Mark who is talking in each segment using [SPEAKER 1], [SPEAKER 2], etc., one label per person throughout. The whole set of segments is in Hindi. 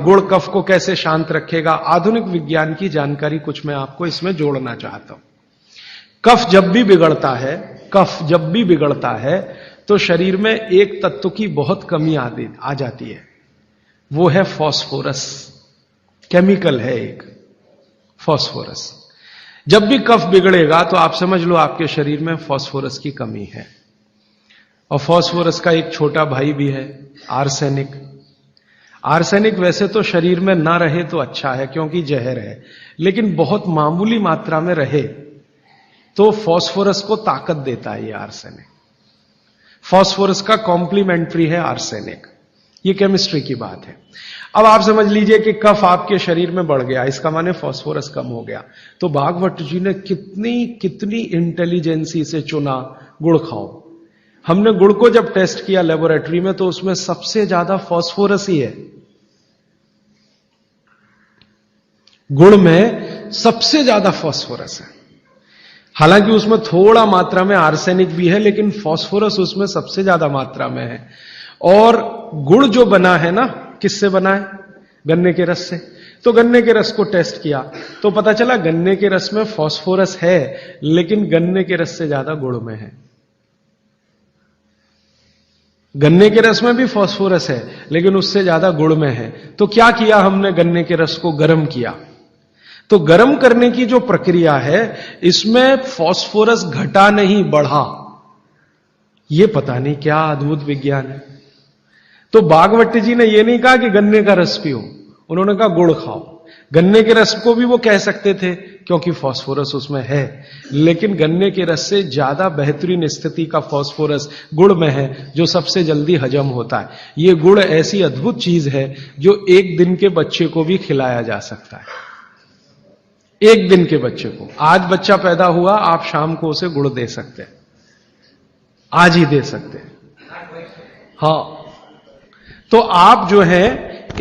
[SPEAKER 1] गुड़ कफ को कैसे शांत रखेगा, आधुनिक विज्ञान की जानकारी कुछ मैं आपको इसमें जोड़ना चाहता हूं। कफ जब भी बिगड़ता है तो शरीर में एक तत्व की बहुत कमी आ जाती है, वो है फास्फोरस। केमिकल है एक फास्फोरस। जब भी कफ बिगड़ेगा तो आप समझ लो आपके शरीर में फास्फोरस की कमी है। और फास्फोरस का एक छोटा भाई भी है, आर्सेनिक। आर्सेनिक वैसे तो शरीर में ना रहे तो अच्छा है क्योंकि जहर है, लेकिन बहुत मामूली मात्रा में रहे तो फास्फोरस को ताकत देता है ये आर्सेनिक। फास्फोरस का कॉम्प्लीमेंट्री है आर्सेनिक। ये केमिस्ट्री की बात है। अब आप समझ लीजिए कि कफ आपके शरीर में बढ़ गया, इसका माने फास्फोरस कम हो गया। तो भागवत जी ने कितनी इंटेलिजेंसी से चुना, गुड़ खाओ। हमने गुड़ को जब टेस्ट किया लेबोरेटरी में तो उसमें सबसे ज्यादा फास्फोरस ही है। गुड़ में सबसे ज्यादा फास्फोरस है। हालांकि उसमें थोड़ा मात्रा में आर्सेनिक भी है, लेकिन फास्फोरस उसमें सबसे ज्यादा मात्रा में है। और गुड़ जो बना है ना, किससे बना है? गन्ने के रस से। तो गन्ने के रस को टेस्ट किया तो पता चला गन्ने के रस में फास्फोरस है, लेकिन गन्ने के रस से ज्यादा गुड़ में है। गन्ने के रस में भी फास्फोरस है, लेकिन उससे ज्यादा गुड़ में है। तो क्या किया हमने? गन्ने के रस को गर्म किया। तो गर्म करने की जो प्रक्रिया है, इसमें फास्फोरस घटा नहीं, बढ़ा। ये पता नहीं क्या अद्भुत विज्ञान है। तो भागवत जी ने यह नहीं कहा कि गन्ने का रस पियो, उन्होंने कहा गुड़ खाओ। गन्ने के रस को भी वो कह सकते थे क्योंकि फास्फोरस उसमें है, लेकिन गन्ने के रस से ज्यादा बेहतरीन स्थिति का फास्फोरस गुड़ में है, जो सबसे जल्दी हजम होता है। ये गुड़ ऐसी अद्भुत चीज है जो एक दिन के बच्चे को भी खिलाया जा सकता है। एक दिन के बच्चे को, आज बच्चा पैदा हुआ, आप शाम को उसे गुड़ दे सकते हैं, आज ही दे सकते हैं। हाँ, तो आप जो है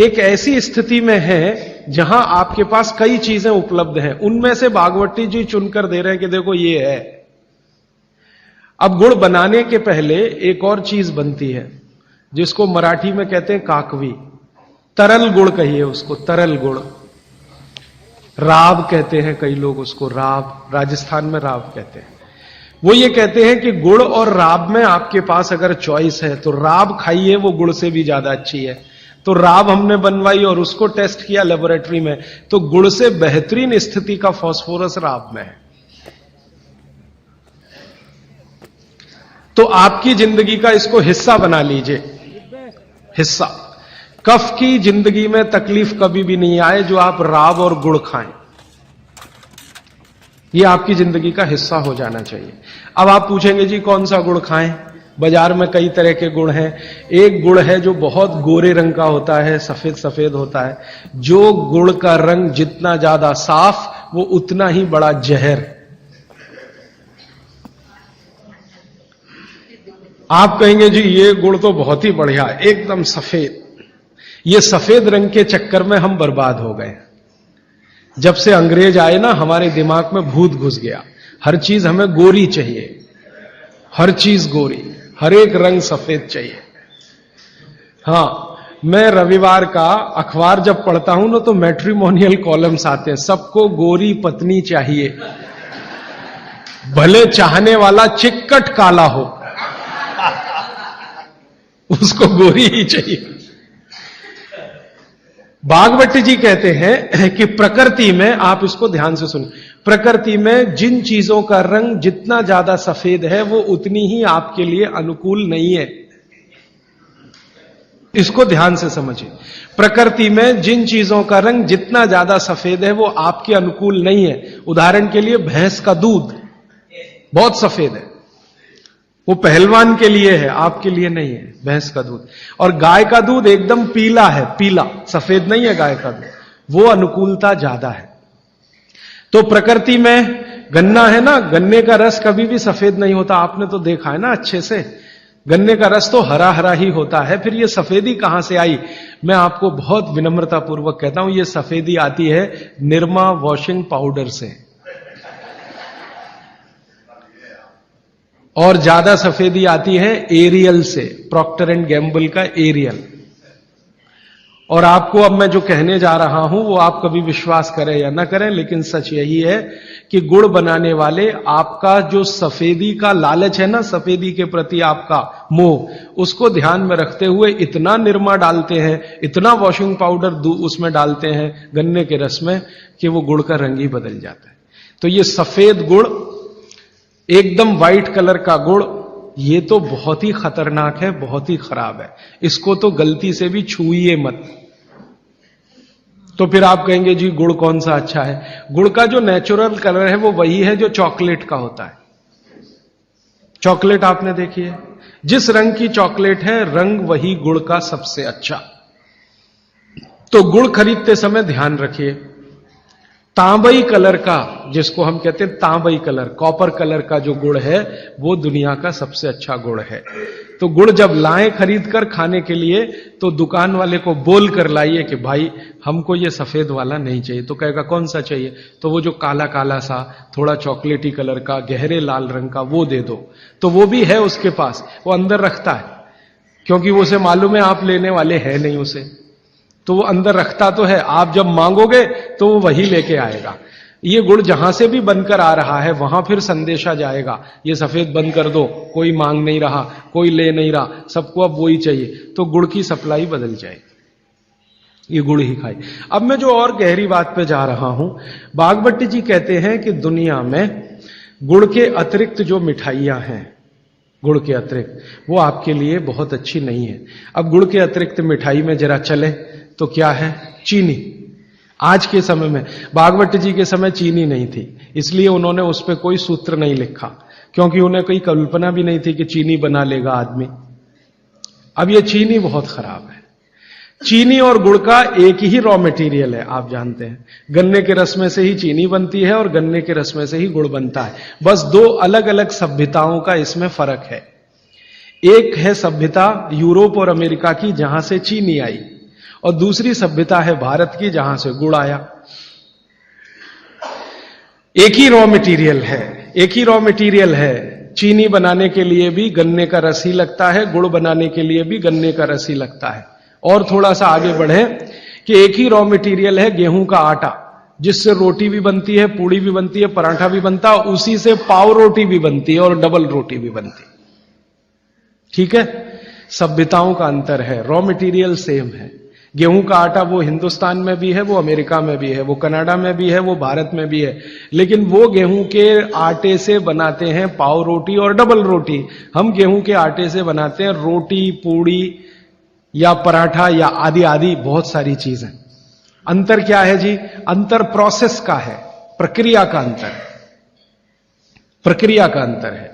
[SPEAKER 1] एक ऐसी स्थिति में है जहां आपके पास कई चीजें उपलब्ध हैं, उनमें से भागवती जी चुनकर दे रहे हैं कि देखो ये है। अब गुड़ बनाने के पहले एक और चीज बनती है जिसको मराठी में कहते हैं काकवी। तरल गुड़ कहिए उसको, तरल गुड़। राब कहते हैं कई लोग उसको, राब, राजस्थान में राब कहते हैं। वो ये कहते हैं कि गुड़ और राब में आपके पास अगर चॉइस है तो राब खाइए, वो गुड़ से भी ज्यादा अच्छी है। तो राब हमने बनवाई और उसको टेस्ट किया लेबोरेटरी में, तो गुड़ से बेहतरीन स्थिति का फास्फोरस राब में है। तो आपकी जिंदगी का इसको हिस्सा बना लीजिए, हिस्सा। कफ की जिंदगी में तकलीफ कभी भी नहीं आए जो आप राब और गुड़ खाएं, ये आपकी जिंदगी का हिस्सा हो जाना चाहिए। अब आप पूछेंगे जी कौन सा गुड़ खाएं? बाजार में कई तरह के गुड़ हैं। एक गुड़ है जो बहुत गोरे रंग का होता है, सफेद सफेद होता है। जो गुड़ का रंग जितना ज्यादा साफ, वो उतना ही बड़ा जहर। आप कहेंगे जी ये गुड़ तो बहुत ही बढ़िया, एकदम सफेद। ये सफेद रंग के चक्कर में हम बर्बाद हो गए। जब से अंग्रेज आए ना, हमारे दिमाग में भूत घुस गया। हर चीज हमें गोरी चाहिए, हर चीज गोरी, हर एक रंग सफेद चाहिए। हां, मैं रविवार का अखबार जब पढ़ता हूं ना, तो मैट्रिमोनियल कॉलम्स आते हैं, सबको गोरी पत्नी चाहिए, भले चाहने वाला चिक्कट काला हो, उसको गोरी ही चाहिए। भागवत जी कहते हैं कि प्रकृति में, आप इसको ध्यान से सुनिए, प्रकृति में जिन चीजों का रंग जितना ज्यादा सफेद है वो उतनी ही आपके लिए अनुकूल नहीं है। इसको ध्यान से समझिए। प्रकृति में जिन चीजों का रंग जितना ज्यादा सफेद है वो आपके अनुकूल नहीं है। उदाहरण के लिए भैंस का दूध बहुत सफेद है, वो पहलवान के लिए है, आपके लिए नहीं है भैंस का दूध। और गाय का दूध एकदम पीला है, पीला, सफेद नहीं है गाय का दूध, वो अनुकूलता ज्यादा है। तो प्रकृति में गन्ना है ना, गन्ने का रस कभी भी सफेद नहीं होता, आपने तो देखा है ना अच्छे से। गन्ने का रस तो हरा हरा ही होता है, फिर ये सफेदी कहां से आई? मैं आपको बहुत विनम्रता पूर्वक कहता हूं, ये सफेदी आती है निरमा वॉशिंग पाउडर से। और ज्यादा सफेदी आती है एरियल से, प्रॉक्टर एंड गैम्बल का एरियल। और आपको अब मैं जो कहने जा रहा हूं वो आप कभी विश्वास करें या ना करें, लेकिन सच यही है कि गुड़ बनाने वाले आपका जो सफेदी का लालच है ना, सफेदी के प्रति आपका मोह, उसको ध्यान में रखते हुए इतना निरमा डालते हैं, इतना वॉशिंग पाउडर उसमें डालते हैं गन्ने के रस में कि वो गुड़ का रंग ही बदल जाता है। तो ये सफेद गुड़, एकदम व्हाइट कलर का गुड़, ये तो बहुत ही खतरनाक है, बहुत ही खराब है। इसको तो गलती से भी छूइए मत। तो फिर आप कहेंगे जी गुड़ कौन सा अच्छा है? गुड़ का जो नेचुरल कलर है वो वही है जो चॉकलेट का होता है। चॉकलेट आपने देखी है, जिस रंग की चॉकलेट है रंग वही गुड़ का सबसे अच्छा। तो गुड़ खरीदते समय ध्यान रखिए, तांबई कलर का, जिसको हम कहते हैं तांबई कलर, कॉपर कलर का जो गुड़ है वो दुनिया का सबसे अच्छा गुड़ है। तो गुड़ जब लाएं खरीद कर खाने के लिए तो दुकान वाले को बोल कर लाइए कि भाई हमको ये सफेद वाला नहीं चाहिए। तो कहेगा कौन सा चाहिए? तो वो जो काला काला सा थोड़ा चॉकलेटी कलर का गहरे लाल रंग का वो दे दो। तो वो भी है उसके पास, वो अंदर रखता है, क्योंकि वो उसे मालूम है आप लेने वाले हैं नहीं उसे, तो वो अंदर रखता तो है, आप जब मांगोगे तो वो वही लेके आएगा। ये गुड़ जहां से भी बनकर आ रहा है वहां फिर संदेशा जाएगा, ये सफेद बंद कर दो, कोई मांग नहीं रहा, कोई ले नहीं रहा, सबको अब वही चाहिए, तो गुड़ की सप्लाई बदल जाएगी, ये गुड़ ही खाए। अब मैं जो और गहरी बात पे जा रहा हूं, बागभट्टी जी कहते हैं कि दुनिया में गुड़ के अतिरिक्त जो मिठाइयां हैं, गुड़ के अतिरिक्त, वो आपके लिए बहुत अच्छी नहीं है। अब गुड़ के अतिरिक्त मिठाई में जरा चले तो क्या है? चीनी। आज के समय में, बागभट्टी जी के समय चीनी नहीं थी, इसलिए उन्होंने उस पर कोई सूत्र नहीं लिखा, क्योंकि उन्हें कोई कल्पना भी नहीं थी कि चीनी बना लेगा आदमी। अब ये चीनी बहुत खराब है। चीनी और गुड़ का एक ही रॉ मटेरियल है, आप जानते हैं, गन्ने के रस में से ही चीनी बनती है और गन्ने के रस में से ही गुड़ बनता है। बस दो अलग अलग सभ्यताओं का इसमें फर्क है। एक है सभ्यता यूरोप और अमेरिका की, जहां से चीनी आई, और दूसरी सभ्यता है भारत की, जहां से गुड़ आया। एक ही रॉ मटेरियल है, एक ही रॉ मटेरियल है। चीनी बनाने के लिए भी गन्ने का रस ही लगता है, गुड़ बनाने के लिए भी गन्ने का रस ही लगता है। और थोड़ा सा आगे बढ़े कि एक ही रॉ मटेरियल है गेहूं का आटा, जिससे रोटी भी बनती है, पूड़ी भी बनती है, पराठा भी बनता है, उसी से पाव रोटी भी बनती है और डबल रोटी भी बनती है। ठीक है, सभ्यताओं का अंतर है, रॉ मटेरियल सेम है। गेहूं का आटा वो हिंदुस्तान में भी है, वो अमेरिका में भी है, वो कनाडा में भी है, वो भारत में भी है, लेकिन वो गेहूं के आटे से बनाते हैं पाव रोटी और डबल रोटी। हम गेहूं के आटे से बनाते हैं रोटी, पूड़ी या पराठा या आदि आदि बहुत सारी चीजें। अंतर क्या है जी? अंतर प्रोसेस का है, प्रक्रिया का अंतर है, प्रक्रिया का अंतर है।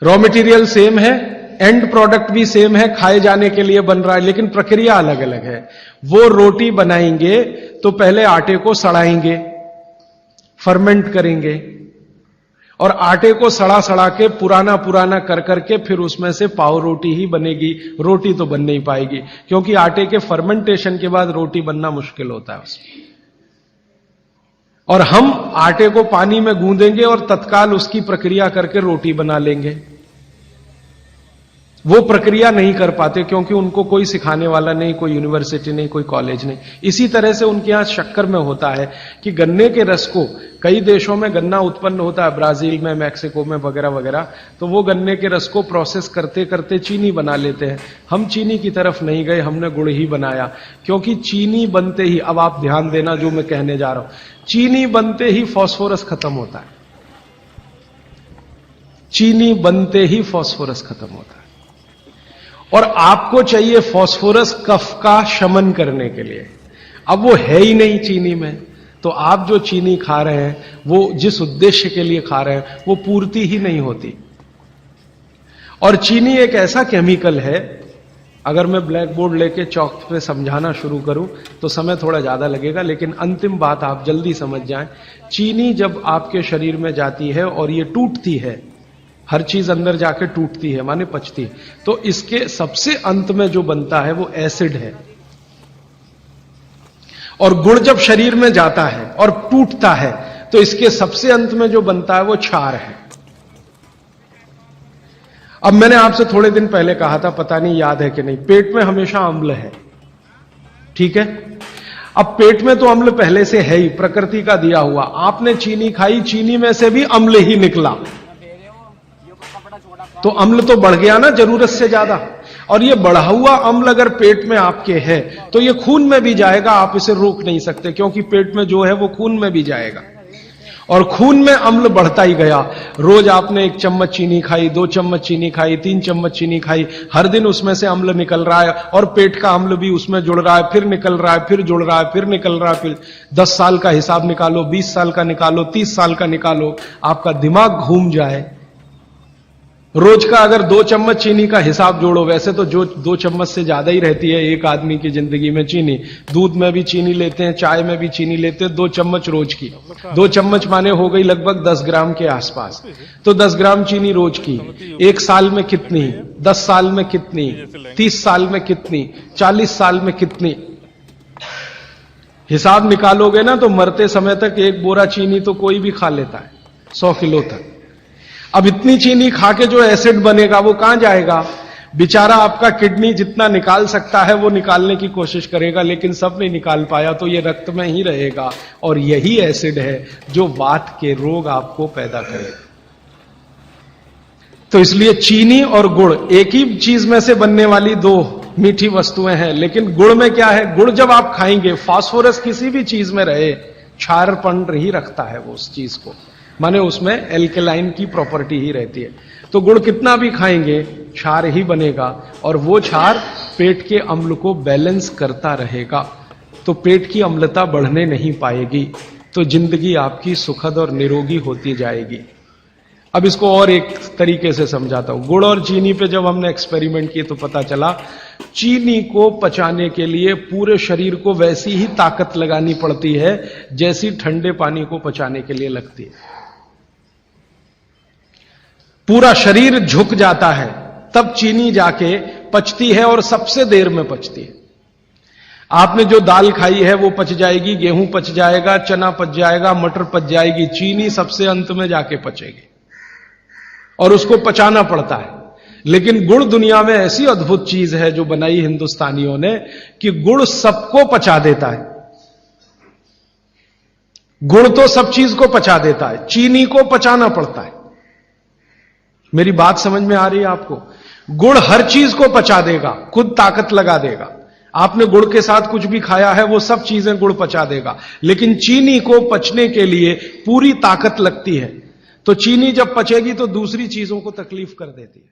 [SPEAKER 1] रॉ मटेरियल सेम है, एंड प्रोडक्ट भी सेम है, खाए जाने के लिए बन रहा है, लेकिन प्रक्रिया अलग अलग है। वो रोटी बनाएंगे तो पहले आटे को सड़ाएंगे, फर्मेंट करेंगे, और आटे को सड़ा सड़ा के पुराना पुराना कर करके फिर उसमें से पाव रोटी ही बनेगी। रोटी तो बन नहीं पाएगी, क्योंकि आटे के फर्मेंटेशन के बाद रोटी बनना मुश्किल होता है उसमें। और हम आटे को पानी में गूंदेंगे और तत्काल उसकी प्रक्रिया करके रोटी बना लेंगे। वो प्रक्रिया नहीं कर पाते, क्योंकि उनको कोई सिखाने वाला नहीं, कोई यूनिवर्सिटी नहीं, कोई कॉलेज नहीं। इसी तरह से उनके यहां शक्कर में होता है कि गन्ने के रस को, कई देशों में गन्ना उत्पन्न होता है, ब्राजील में, मैक्सिको में वगैरह वगैरह, तो वो गन्ने के रस को प्रोसेस करते करते चीनी बना लेते हैं। हम चीनी की तरफ नहीं गए, हमने गुड़ ही बनाया, क्योंकि चीनी बनते ही, अब आप ध्यान देना जो मैं कहने जा रहा हूं, चीनी बनते ही फास्फोरस खत्म होता है। चीनी बनते ही फास्फोरस खत्म होता है, और आपको चाहिए फास्फोरस कफ का शमन करने के लिए। अब वो है ही नहीं चीनी में, तो आप जो चीनी खा रहे हैं वो जिस उद्देश्य के लिए खा रहे हैं वो पूर्ति ही नहीं होती। और चीनी एक ऐसा केमिकल है, अगर मैं ब्लैक बोर्ड लेके चौक पे समझाना शुरू करूं तो समय थोड़ा ज्यादा लगेगा, लेकिन अंतिम बात आप जल्दी समझ जाएं। चीनी जब आपके शरीर में जाती है और ये टूटती है, हर चीज अंदर जाके टूटती है, माने पचती है, तो इसके सबसे अंत में जो बनता है वो एसिड है। और गुड़ जब शरीर में जाता है और टूटता है तो इसके सबसे अंत में जो बनता है वो क्षार है। अब मैंने आपसे थोड़े दिन पहले कहा था, पता नहीं याद है कि नहीं, पेट में हमेशा अम्ल है, ठीक है। अब पेट में तो अम्ल पहले से है ही, प्रकृति का दिया हुआ। आपने चीनी खाई, चीनी में से भी अम्ल ही निकला, तो अम्ल तो बढ़ गया ना जरूरत से ज्यादा। और ये बढ़ा हुआ अम्ल अगर पेट में आपके है तो ये खून में भी जाएगा, आप इसे रोक नहीं सकते, क्योंकि पेट में जो है वो खून में भी जाएगा। और खून में अम्ल बढ़ता ही गया। रोज आपने 1 चम्मच चीनी खाई, 2 चम्मच चीनी खाई, 3 चम्मच चीनी खाई, हर दिन उसमें से अम्ल निकल रहा है, और पेट का अम्ल भी उसमें जुड़ रहा है, फिर निकल रहा है, फिर जुड़ रहा है, फिर निकल रहा है। फिर 10 साल का हिसाब निकालो, 20 साल का निकालो, 30 साल का निकालो, आपका दिमाग घूम जाए। रोज का अगर 2 चम्मच चीनी का हिसाब जोड़ो, वैसे तो जो 2 चम्मच से ज्यादा ही रहती है एक आदमी की जिंदगी में चीनी। दूध में भी चीनी लेते हैं, चाय में भी चीनी लेते हैं, 2 चम्मच रोज की। 2 चम्मच माने हो गई लगभग 10 ग्राम के आसपास। तो 10 ग्राम चीनी रोज की, 1 साल में कितनी, 10 साल में कितनी, 30 साल में कितनी, 40 साल में कितनी, हिसाब निकालोगे ना तो मरते समय तक 1 बोरा चीनी तो कोई भी खा लेता है, 100 किलो तक। अब इतनी चीनी खा के जो एसिड बनेगा वो कहां जाएगा? बेचारा आपका किडनी जितना निकाल सकता है वो निकालने की कोशिश करेगा, लेकिन सब नहीं निकाल पाया, तो ये रक्त में ही रहेगा। और यही एसिड है जो वात के रोग आपको पैदा करेगा। तो इसलिए चीनी और गुड़ एक ही चीज में से बनने वाली 2 मीठी वस्तुएं हैं, लेकिन गुड़ में क्या है? गुड़ जब आप खाएंगे, फास्फोरस किसी भी चीज में रहे, क्षारपण ही रखता है वो उस चीज को, माने उसमें एल्केलाइन की प्रॉपर्टी ही रहती है। तो गुड़ कितना भी खाएंगे क्षार ही बनेगा, और वो क्षार पेट के अम्ल को बैलेंस करता रहेगा। तो पेट की अम्लता बढ़ने नहीं पाएगी, तो जिंदगी आपकी सुखद और निरोगी होती जाएगी। अब इसको और एक तरीके से समझाता हूं। गुड़ और चीनी पे जब हमने एक्सपेरिमेंट किए तो पता चला चीनी को पचाने के लिए पूरे शरीर को वैसी ही ताकत लगानी पड़ती है जैसी ठंडे पानी को पचाने के लिए लगती है। पूरा शरीर झुक जाता है, तब चीनी जाके पचती है, और सबसे देर में पचती है। आपने जो दाल खाई है वो पच जाएगी, गेहूं पच जाएगा, चना पच जाएगा, मटर पच जाएगी, चीनी सबसे अंत में जाके पचेगी, और उसको पचाना पड़ता है। लेकिन गुड़ दुनिया में ऐसी अद्भुत चीज है जो बनाई हिंदुस्तानियों ने, कि गुड़ सबको पचा देता है। गुड़ तो सब चीज को पचा देता है, चीनी को पचाना पड़ता है। मेरी बात समझ में आ रही है आपको? गुड़ हर चीज को पचा देगा, खुद ताकत लगा देगा। आपने गुड़ के साथ कुछ भी खाया है वो सब चीजें गुड़ पचा देगा, लेकिन चीनी को पचने के लिए पूरी ताकत लगती है। तो चीनी जब पचेगी तो दूसरी चीजों को तकलीफ कर देती है।